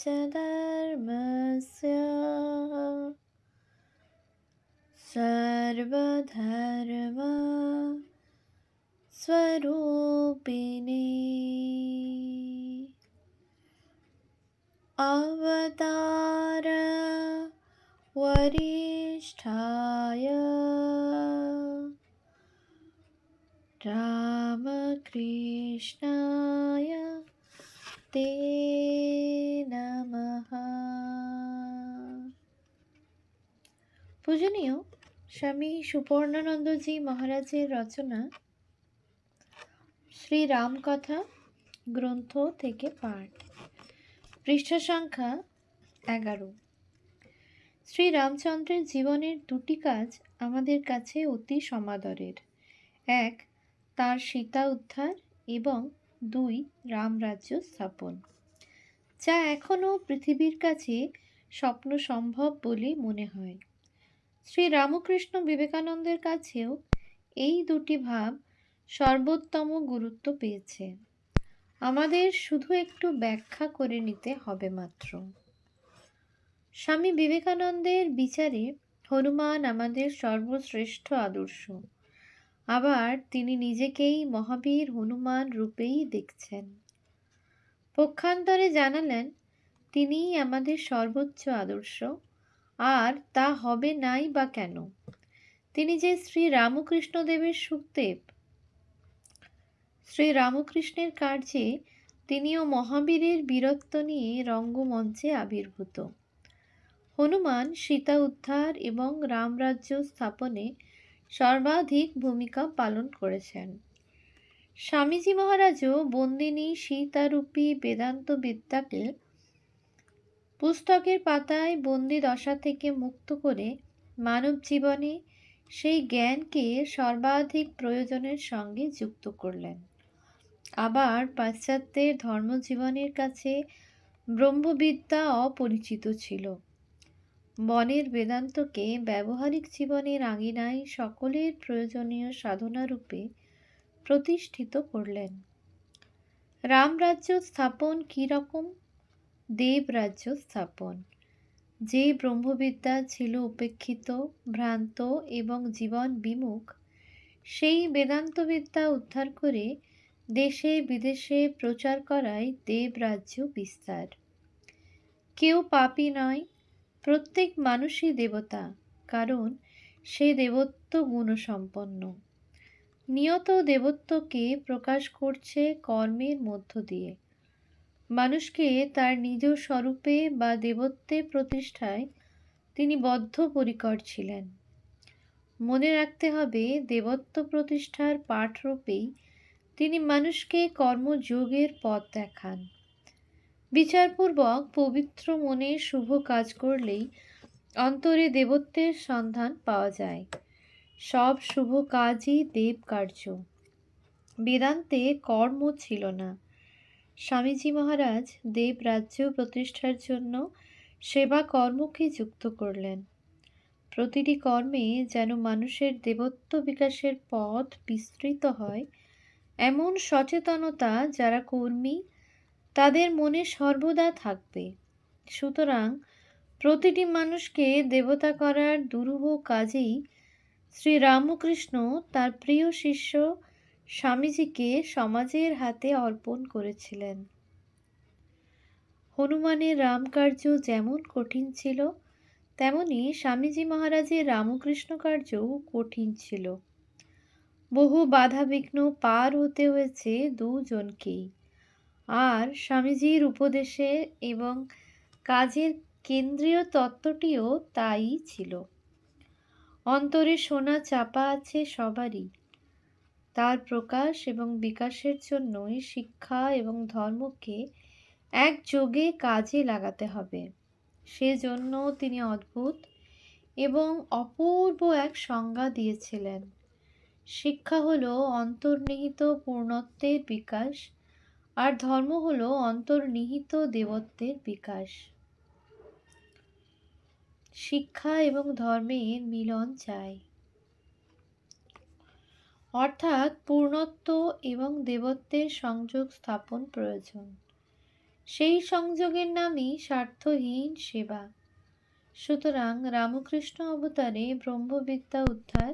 च धर्मस्य सर्वधर्म स्वरूपिणे अवतार वरिष्ठाय रामकृष्णाय ते नमः। পূজনীয় স্বামী সুপর্ণানন্দজি মহারাজের রচনা শ্রী রামকথা গ্রন্থ থেকে পাঠ, পৃষ্ঠা সংখ্যা 11। শ্রী রামচন্দ্রের জীবনের দুটি কাজ আমাদের কাছে অতি সমাদরের। এক, তার সীতা উদ্ধার এবং 2, রামরাজ্য স্থাপন, যা এখনও পৃথিবীর কাছে স্বপ্ন সম্ভব বলে মনে হয়। শ্রী রামকৃষ্ণ বিবেকানন্দের কাছেও এই দুটি ভাব সর্বোত্তম গুরুত্ব পেয়েছে। আমাদের শুধু একটু ব্যাখ্যা করে নিতে হবে মাত্র। স্বামী বিবেকানন্দের বিচারে হনুমান আমাদের সর্বশ্রেষ্ঠ আদর্শ। আবার তিনি নিজেকেই মহাবীর হনুমান রূপেই দেখছেন। পক্ষান্তরে জানালেন তিনিই আমাদের সর্বোচ্চ আদর্শ, আর তা হবে নাই বা কেন? তিনি যে শ্রী রামকৃষ্ণদেবের সুখদেব। শ্রী রামকৃষ্ণের কার্যে তিনিও মহাবীরের বীরত্ব নিয়ে রঙ্গমঞ্চে আবির্ভূত। হনুমান সীতা উদ্ধার এবং রামরাজ্য স্থাপনে সর্বাধিক ভূমিকা পালন করেছেন। স্বামীজি মহারাজও বন্দিনী সীতারূপী বেদান্ত বিদ্যাকে পুস্তকের পাতায় বন্দি দশা থেকে মুক্ত করে মানব জীবনে সেই জ্ঞানকে সর্বাধিক প্রয়োজনের সঙ্গে যুক্ত করলেন। আবার পাশ্চাত্যের ধর্মজীবনের কাছে ব্রহ্মবিদ্যা অপরিচিত ছিল। বনের বেদান্তকে ব্যবহারিক জীবনের আঙিনায় সকলের প্রয়োজনীয় সাধনারূপে প্রতিষ্ঠিত করলেন। রামরাজ্য স্থাপন কী রকম? দেবরাজ্য স্থাপন। যে ব্রহ্মবিদ্যা ছিল উপেক্ষিত, ভ্রান্ত এবং জীবন বিমুখ, সেই বেদান্তবিদ্যা উদ্ধার করে দেশে বিদেশে প্রচার করাই দেবরাজ্য বিস্তার। কেউ পাপী নয়, প্রত্যেক মানুষই দেবতা, কারণ সে দেবত্ব গুণসম্পন্ন। নিয়ত দেবত্বকে প্রকাশ করছে কর্মের মধ্য দিয়ে। মানুষকে তার নিজ স্বরূপে বা দেবত্বে প্রতিষ্ঠায় তিনি বদ্ধপরিকর ছিলেন। মনে রাখতে হবে, দেবত্ব প্রতিষ্ঠার পাঠরূপেই তিনি মানুষকে কর্মযোগের পথ দেখান। বিচারপূর্বক পবিত্র মনে শুভ কাজ করলেই অন্তরে দেবত্বের সন্ধান পাওয়া যায়। সব শুভ কাজই দেব কার্য। বেদান্তে কর্ম ছিল না। স্বামীজি মহারাজ দেবরাজ্য প্রতিষ্ঠার জন্য সেবা কর্মকে যুক্ত করলেন। প্রতিটি কর্মে যেন মানুষের দেবত্ব বিকাশের পথ বিস্তৃত হয়, এমন সচেতনতা যারা কর্মী তাদের মনে সর্বদা থাকবে। সুতরাং প্রতিটি মানুষকে দেবতা করার দুরূহ কাজেই শ্রী রামকৃষ্ণ তার প্রিয় শিষ্য স্বামীজিকে সমাজের হাতে অর্পণ করেছিলেন। হনুমানের রামকার্য যেমন কঠিন ছিল, তেমনি স্বামীজি মহারাজের রামকৃষ্ণ কার্যও কঠিন ছিল। বহু বাধা বিঘ্ন পার হতে হয়েছে দুজনকেই। আর স্বামীজির উপদেশে এবং কাজের কেন্দ্রীয় তত্ত্বটিও তাই ছিল। অন্তরে সোনা চাপা আছে সবারই। তার প্রকাশ এবং বিকাশের জন্যই শিক্ষা এবং ধর্মকে একযোগে কাজে লাগাতে হবে। সেজন্য তিনি অদ্ভুত এবং অপূর্ব এক সংজ্ঞা দিয়েছিলেন। শিক্ষা হলো অন্তর্নিহিত পূর্ণত্বের বিকাশ, আর ধর্ম হলো অন্তর্নিহিত দেবত্বের বিকাশ। শিক্ষা এবং ধর্মের মিলন চাই, অর্থাৎ পূর্ণত্ব এবং দেবত্বের সংযোগ স্থাপন প্রয়োজন। সেই সংযোগের নামই স্বার্থহীন সেবা। সুতরাং রামকৃষ্ণ অবতারে ব্রহ্মবিদ্যা উদ্ধার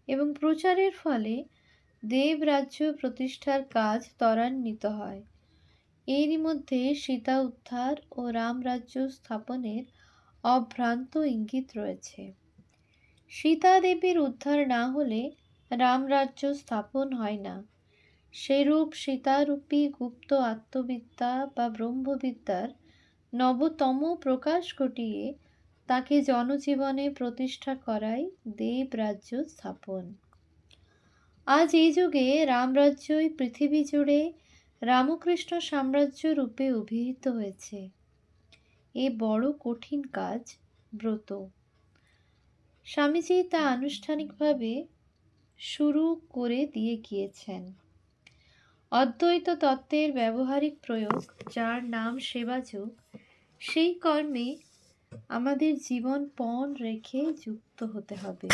এবং প্রচারের ফলে দেবরাজ্য প্রতিষ্ঠার কাজ ত্বরান্বিত হয়। এরই মধ্যে সীতা উদ্ধার ও রামরাজ্য স্থাপনের অভ্রান্ত ইঙ্গিত রয়েছে। সীতা দেবীর উদ্ধার না হলে রামরাজ্য স্থাপন হয় না। সেরূপ সীতারূপী গুপ্ত আত্মবিদ্যা বা ব্রহ্মবিদ্যার নবতম প্রকাশ ঘটিয়ে তাকে জনজীবনে প্রতিষ্ঠা করাই দেবরাজ্য স্থাপন। আজ এই যুগে রামরাজ্যই পৃথিবী জুড়ে রামকৃষ্ণ সাম্রাজ্য রূপে অভিহিত হয়েছে। এ বড় কঠিন কাজ, ব্রত। স্বামীজি তা আনুষ্ঠানিকভাবে শুরু করে দিয়ে গিয়েছেন। অদ্বৈত তত্ত্বের ব্যবহারিক প্রয়োগ, যার নাম সেবাযোগ, সেই কর্মে আমাদের জীবন পণ রেখে যুক্ত হতে হবে।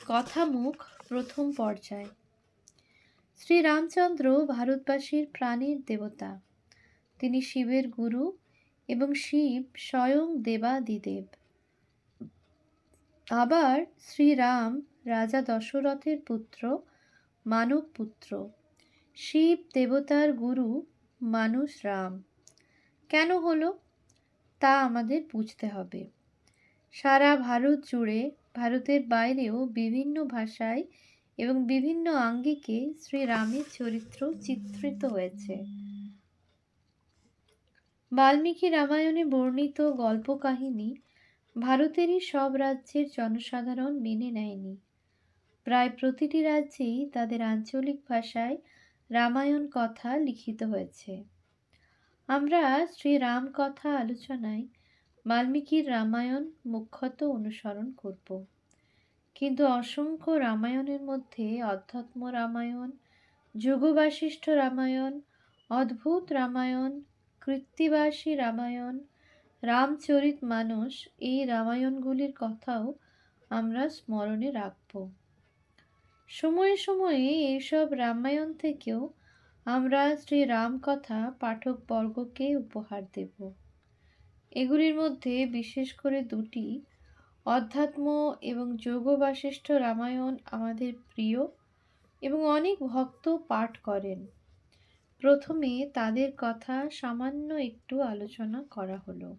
কথামুখ প্রথম পর্যায়। শ্রীরামচন্দ্র ভারতবাসীর প্রাণের দেবতা। তিনি শিবের গুরু এবং শিব স্বয়ং দেবাদিদেব। আবার শ্রীরাম রাজা দশরথের পুত্র, মানব পুত্র। শিব দেবতার গুরু, মানুষ রাম। কেন হলো তা আমাদের বুঝতে হবে। সারা ভারত জুড়ে, ভারতের বাইরেও বিভিন্ন ভাষায় এবং বিভিন্ন আঙ্গিকে শ্রীরামের চরিত্র চিত্রিত হয়েছে। বাল্মীকি রামায়ণে বর্ণিত গল্প কাহিনী ভারতেরই সব রাজ্যের জনসাধারণ মেনে নেয়নি। প্রায় প্রতিটি রাজ্যেই তাদের আঞ্চলিক ভাষায় রামায়ণ কথা লিখিত হয়েছে। আমরা শ্রীরাম কথা আলোচনায় বাল্মীকির রামায়ণ মুখ্যত অনুসরণ করব। কিন্তু অসংখ্য রামায়ণের মধ্যে অধ্যাত্ম রামায়ণ, যোগবাশিষ্ঠ রামায়ণ, অদ্ভুত রামায়ণ, কৃত্তিবাসী রামায়ণ, রামচরিতমানস, এই রামায়ণগুলির কথাও আমরা স্মরণে রাখব। সময়ে সময়ে এইসব রামায়ণ থেকেও আমরা শ্রীরাম কথা পাঠকবর্গকে উপহার দেব। এগুলির মধ্যে বিশেষ করে দুটি, অধ্যাত্ম এবং যোগবাশিষ্ঠ রামায়ণ, আমাদের প্রিয় এবং অনেক ভক্ত পাঠ করেন। প্রথমে তাদের কথা সামান্য একটু আলোচনা করা হলো।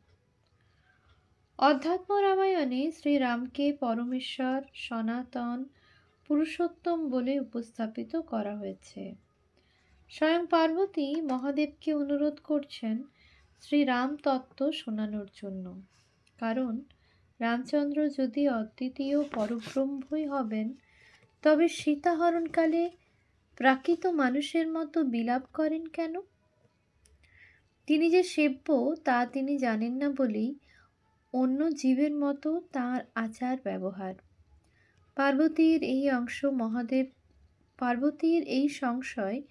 অধ্যাত্ম রামায়ণে শ্রীরামকে পরমেশ্বর, সনাতন, পুরুষোত্তম বলে উপস্থাপিত করা হয়েছে। স্বয়ং পার্বতী মহাদেবকে অনুরোধ করছেন শ্রীরাম তত্ত্ব শোনানোর জন্য। কারণ রামচন্দ্র যদি অদ্বিতীয় পরব্রহ্মই হবেন, তবে সীতাহরণকালে প্রাকৃত মানুষের মতো বিলাপ করেন কেন? তিনি যে সেব্য তা তিনি জানেন না বলেই অন্য জীবের মতো তাঁর আচার ব্যবহার। পার্বতীর এই সংশয়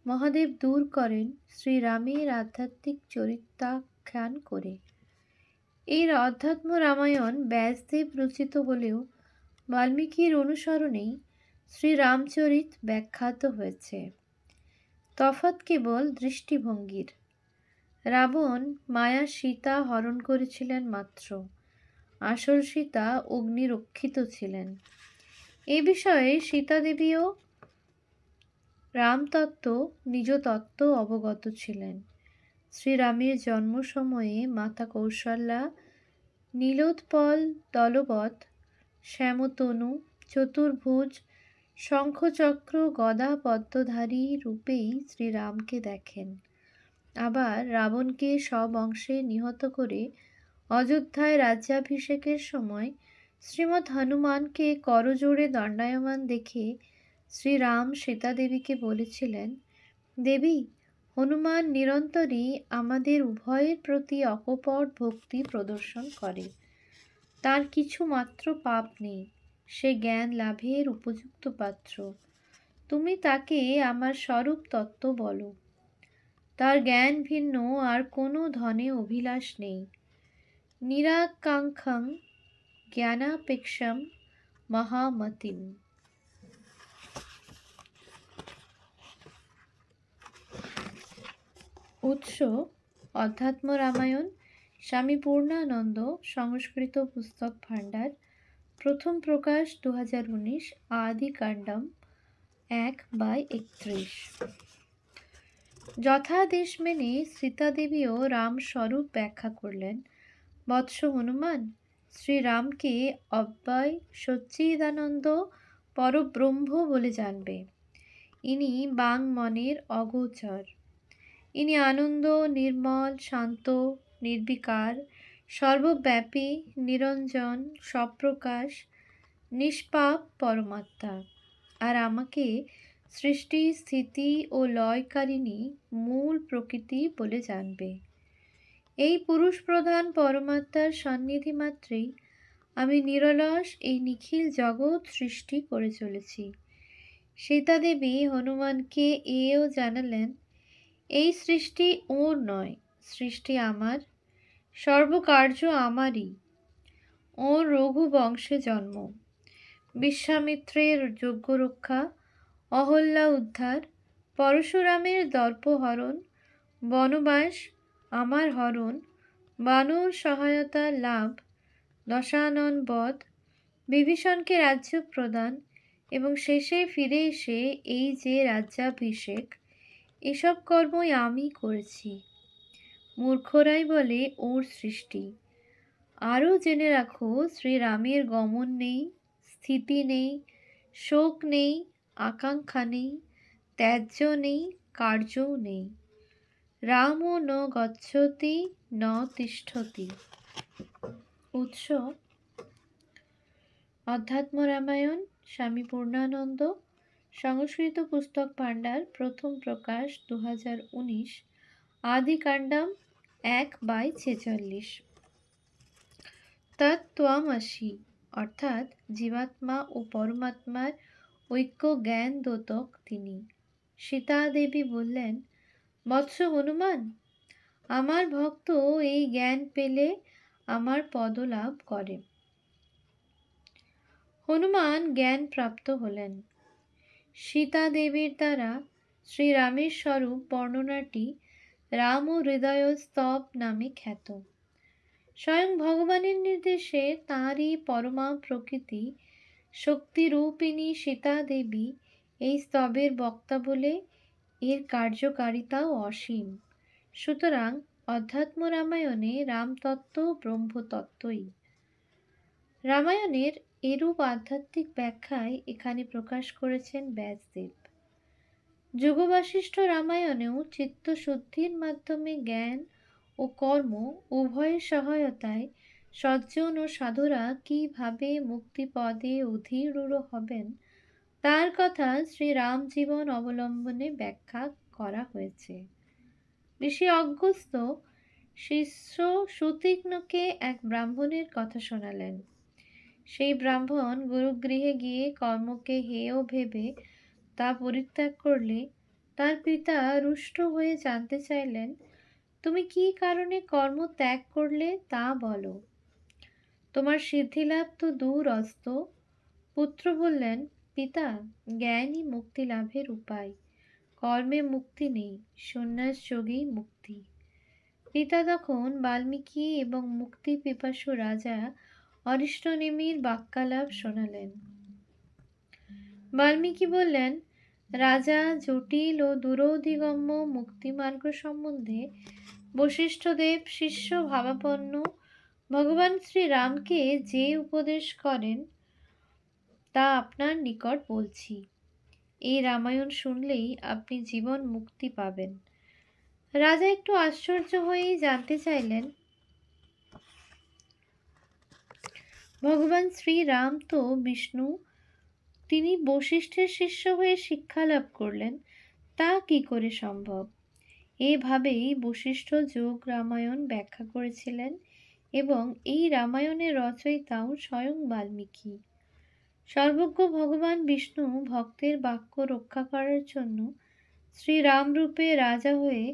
মহাদেব দূর করেন শ্রীরামের আধ্যাত্মিক চরিত্রাখ্যান করে। এই অধ্যাত্ম রামায়ণ ব্যাসদেব রচিত হলেও বাল্মীকির অনুসরণেই শ্রীরামচরিত ব্যাখ্যাত হয়েছে। তফাৎ কেবল দৃষ্টিভঙ্গির। রাবণ মায়া সীতা হরণ করেছিলেন মাত্র, আসল সীতা অগ্নিরক্ষিত ছিলেন। এ বিষয়ে সীতাদেবীও রামতত্ত্ব, নিজ তত্ত্ব অবগত ছিলেন। শ্রীরামের জন্ম সময়ে মাতা কৌশল্যা নীলোৎপল দলবৎ, শ্যামতনু, চতুর্ভুজ, শঙ্খচক্র গদা পদ্মধারী রূপেই শ্রীরামকে দেখেন। আবার রাবণকে সব অংশে নিহত করে অযোধ্যায় রাজ্যাভিষেকের সময় শ্রীমৎ হনুমানকে করজোড়ে দণ্ডায়মান দেখে শ্রীরাম সীতাদেবীকে বলেছিলেন, দেবী, হনুমান নিরন্তরই আমাদের উভয়ের প্রতি অকপট ভক্তি প্রদর্শন করে। তার কিছু মাত্র পাপ নেই, সে জ্ঞান লাভের উপযুক্ত পাত্র। তুমি তাকে আমার স্বরূপ তত্ত্ব বলো। তার জ্ঞান ভিন্ন আর কোনো ধনে অভিলাষ নেই। নিরাকাঙ্ক্ষং জ্ঞানাপেক্ষম মহামতিম। উৎস অধ্যাত্ম রামায়ণ, স্বামী পূর্ণানন্দ, সংস্কৃত পুস্তক ভাণ্ডার, প্রথম প্রকাশ 2019, আদি কাণ্ডম 1/31। যথাদেশ মেনে সীতাদেবীও রাম স্বরূপ ব্যাখ্যা করলেন। বৎস হনুমান, শ্রীরামকে অব্যয় সচ্চিদানন্দ পরব্রহ্ম বলে জানবে। ইনি বাং মনের অগোচর। ইনি আনন্দ, নির্মল, শান্ত, নির্বিকার, সর্বব্যাপী, নিরঞ্জন, সপ্রকাশ, নিষ্পাপ পরমাত্মা। আর আমাকে সৃষ্টি, স্থিতি ও লয়কারিণী মূল প্রকৃতি বলে জানবে। এই পুরুষ প্রধান পরমাত্মার সন্নিধি মাত্রেই আমি নিরলস এই নিখিল জগৎ সৃষ্টি করে চলেছি। সীতাদেবী হনুমানকে এও জানালেন, এই সৃষ্টি ওর নয়, সৃষ্টি আমার, সর্বকার্য আমারই। ওর রঘু বংশে জন্ম, বিশ্বামিত্রের যজ্ঞ রক্ষা, অহল্যা উদ্ধার, পরশুরামের দর্পহরণ, বনবাস আমার হরণ, বানর সহায়তা লাভ, দশানন বধ, বিভীষণকে রাজ্য প্রদান এবং শেষে ফিরে এসে এই যে রাজ্যাভিষেক, এসব কর্মই আমি করেছি। মূর্খরাই বলে ওর সৃষ্টি। আরও জেনে রাখো, শ্রীরামের গমন নেই, স্থিতি নেই, শোক নেই, আকাঙ্ক্ষা নেই, ত্যায্য নেই, কার্যও নেই। রামও ন গচ্ছতি ন তিষ্ঠতি। উৎস অধ্যাত্ম রামায়ণ, স্বামী পূর্ণানন্দ, সংস্কৃত পুস্তক ভাণ্ডার, প্রথম প্রকাশ 2019, আদি কাণ্ডম 1/46। তত্ত্বমসি অর্থাৎ জীবাত্মা ও পরমাত্মার ঐক্য জ্ঞান দ্যোতক তিনি। সীতা দেবী বললেন, বৎস হনুমান, আমার ভক্ত এই জ্ঞান পেলে আমার পদলাভ করে। হনুমান জ্ঞান প্রাপ্ত হলেন। সীতা দেবীর দ্বারা শ্রীরামের স্বরূপ বর্ণনাটি রাম ও হৃদয় স্তব নামে খ্যাত। স্বয়ং ভগবানের নির্দেশে তাঁরই পরমা প্রকৃতি শক্তিরূপিণী সীতা দেবী এই স্তবের বক্তা বলে এর কার্যকারিতাও অসীম। সুতরাং অধ্যাত্ম রামায়ণে রামতত্ত্ব ব্রহ্মতত্ত্বই। রামায়ণের এরূপ আধ্যাত্মিক ব্যাখ্যায় এখানে প্রকাশ করেছেন ব্যাসদেব। যোগবাশিষ্ঠ রামায়ণেও চিত্তশুদ্ধির মাধ্যমে জ্ঞান ও কর্ম উভয়ের সহায়তায় সজ্জন ও সাধুরা কিভাবে মুক্তিপদে অধিরূঢ় হবেন তার কথা শ্রীরাম জীবন অবলম্বনে ব্যাখ্যা করা হয়েছে। ঋষি অগস্ত্য শিষ্য সুতীক্ষ্ণকে এক ব্রাহ্মণের কথা শোনালেন। সেই ব্রাহ্মণ গুরুগৃহে গিয়ে কর্মকে হেয় ভেবে তা পরিত্যাগ করলে তার পিতা রুষ্ট হয়ে জানতে চাইলেন, তুমি কি কারণে কর্ম ত্যাগ করলে তা বলো। তোমার সিদ্ধিলাভ তো দূর অস্ত। পুত্র বললেন, পিতা, জ্ঞানই মুক্তি লাভের উপায়। কর্মে মুক্তি নেই, সন্ন্যাস যোগেই মুক্তি। পিতা তখন বাল্মীকি এবং মুক্তি পিপাসু রাজা অরিষ্টনেমির বাক্যালাপ শোনালেন। বাল্মীকি বললেন, রাজা জটিল ও দূরধিগম্য মুক্তিমার্গ সম্বন্ধে বশিষ্ঠদেব শিষ্য ভাবাপন্ন ভগবান শ্রীরামকে যে উপদেশ করেন তা আপনার নিকট বলছি। এই রামায়ণ শুনলেই আপনি জীবন মুক্তি পাবেন। রাজা একটু আশ্চর্য হয়েই জানতে চাইলেন, ভগবান শ্রীরাম তো বিষ্ণু, তিনি বশিষ্ঠের শিষ্য হয়ে শিক্ষা লাভ করলেন, তা কি করে সম্ভব? এভাবেই বশিষ্ঠ যোগ রামায়ণ ব্যাখ্যা করেছিলেন এবং এই রামায়ণের রচয়িতাও স্বয়ং বাল্মীকি। সর্বজ্ঞ ভগবান বিষ্ণু ভক্তের বাক্য রক্ষা করার জন্য শ্রীরামরূপে রাজা হয়ে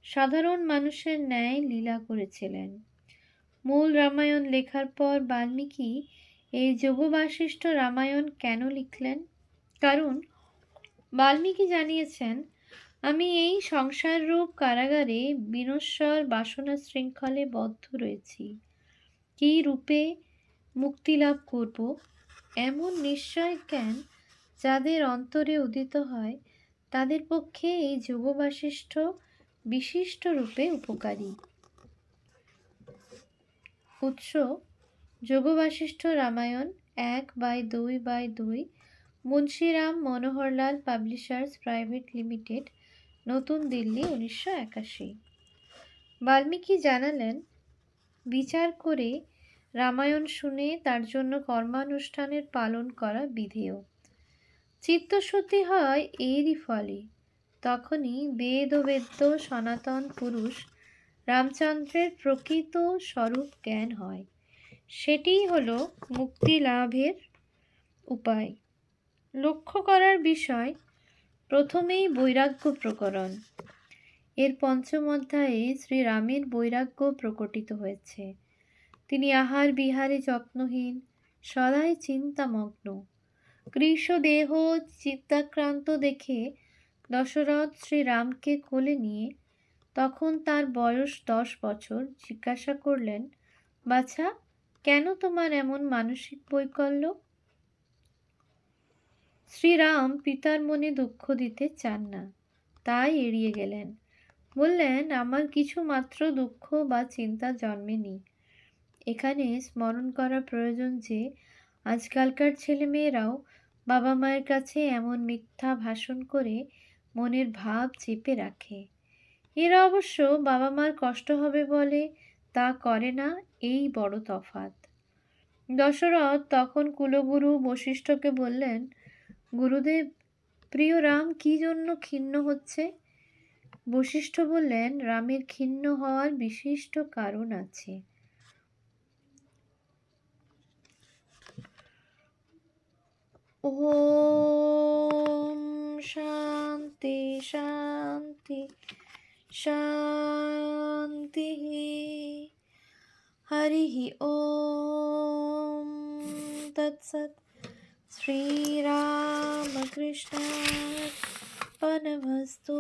সাধারণ মানুষের ন্যায় লীলা করেছিলেন। মূল রামায়ণ লেখার পর বাল্মীকি এই যোগবাশিষ্ঠ রামায়ণ কেন লিখলেন? কারণ বাল্মীকি জানিয়েছেন, আমি এই সংসাররূপ কারাগারে বিনশ্বর বাসনা শৃঙ্খলে বদ্ধ রয়েছি। কী রূপে মুক্তি লাভ করব, এমন নিশ্চয় জ্ঞান যাদের অন্তরে উদিত হয়, তাদের পক্ষে এই যোগবাশিষ্ঠ বিশিষ্ট রূপে উপকারী। উৎস: Yogavasistha Ramayana 1/2/2, Munshiram Manoharlal publishers private limited, নতুন দিল্লি, 1981। বাল্মীকি জানালেন, বিচার করে রামায়ণ শুনে তার জন্য কর্মানুষ্ঠানের পালন করা বিধেয়। চিত্তশুদ্ধি হয় এরই ফলে। তখনই বেদ ও বেদ্য সনাতন পুরুষ রামচন্দ্রের প্রকৃত স্বরূপ জ্ঞান হয়। সেটিই হলো মুক্তি লাভের উপায়। লক্ষ্য করার বিষয়, প্রথমেই বৈরাগ্য প্রকরণ। এর পঞ্চম অধ্যায়ে শ্রীরামের বৈরাগ্য প্রকটিত হয়েছে। তিনি আহার বিহারে যত্নহীন, সদাই চিন্তামগ্ন। কৃশদেহ চিত্তাক্রান্ত দেখে দশরথ শ্রীরামকে কোলে নিয়ে, তখন তার বয়স 10 বছর, জিজ্ঞাসা করলেন, বাছা, কেন তোমার এমন মানসিক বৈকল্য? শ্রীরাম পিতার মনে দুঃখ দিতে চান না, তাই এড়িয়ে গেলেন। বললেন, আমার কিছু মাত্র দুঃখ বা চিন্তা জন্মেনি। এখানে স্মরণ করা প্রয়োজন যে আজকালকার ছেলেমেয়েরাও বাবা মায়ের কাছে এমন মিথ্যা ভাষণ করে মনের ভাব চেপে রাখে। এরা অবশ্য বাবা মার কষ্ট হবে বলে তা করে না, এই বড় তফাৎ। দশরথ তখন কুলগুরু বশিষ্ঠকে বললেন, গুরুদেব, প্রিয় রাম কি জন্য ক্ষিন্ন হচ্ছে? বশিষ্ঠ বললেন, রামের ক্ষিন্ন হওয়ার বিশিষ্ট কারণ আছে। ওম শান্তি শান্তি শান্তি। হরি ওম তৎসৎ। শ্রীরামকৃষ্ণার্পণমস্তু।